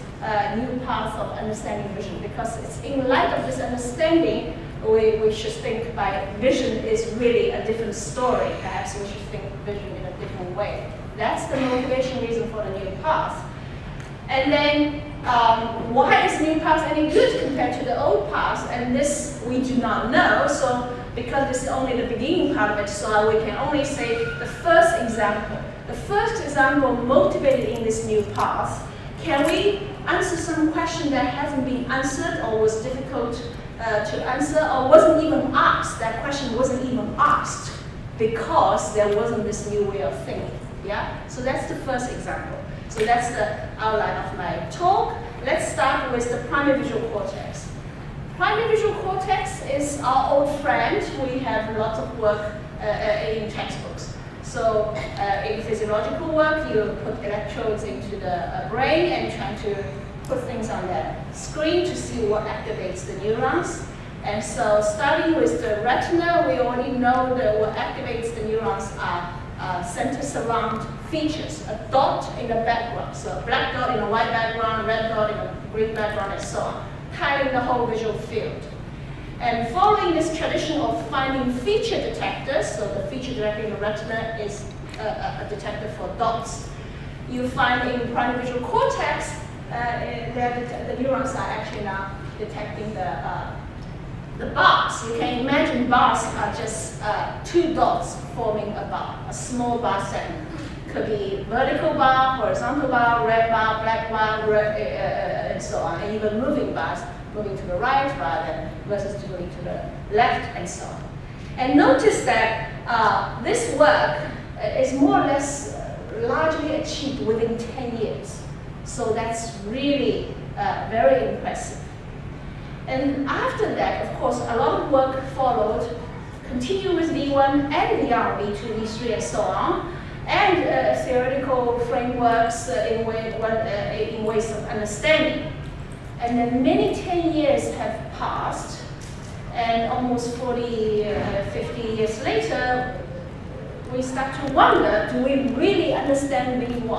new path of understanding vision. Because it's in light of this understanding, we should think by vision is really a different story. Perhaps we should think vision in a different way. That's the motivation reason for the new path. And then, why is new path any good compared to the old path? And this we do not know. So because this is only the beginning part of it, so we can only say the first example. The first example motivated in this new path. Can we answer some question that hasn't been answered or was difficult to answer or wasn't even asked? That question wasn't even asked because there wasn't this new way of thinking. Yeah. So that's the first example. So that's the outline of my talk. Let's start with the primary visual cortex. Primary visual cortex is our old friend. We have lots of work in textbooks. So in physiological work, you put electrodes into the brain and try to put things on the screen to see what activates the neurons. And so starting with the retina, we already know that what activates the neurons are center surround features, a dot in the background. So a black dot in a white background, a red dot in a green background, and so on, tiling the whole visual field. And following this tradition of finding feature detectors, so the feature detector in the retina is a detector for dots. You find in primary visual cortex, the neurons are actually now detecting the bars. You can imagine bars are just 2 dots forming a bar, a small bar segment. Could be vertical bar, horizontal bar, red bar, black bar, and so on, and even moving bars, moving to the right rather than versus moving to the left, and so on. And notice that this work is more or less largely achieved within 10 years. So that's really very impressive. And after that, of course, a lot of work followed, continue with V1 and VR, V2, V3, and so on, and theoretical frameworks in ways of understanding. And then many 10 years have passed, and almost 40, 50 years later, we start to wonder, do we really understand V1?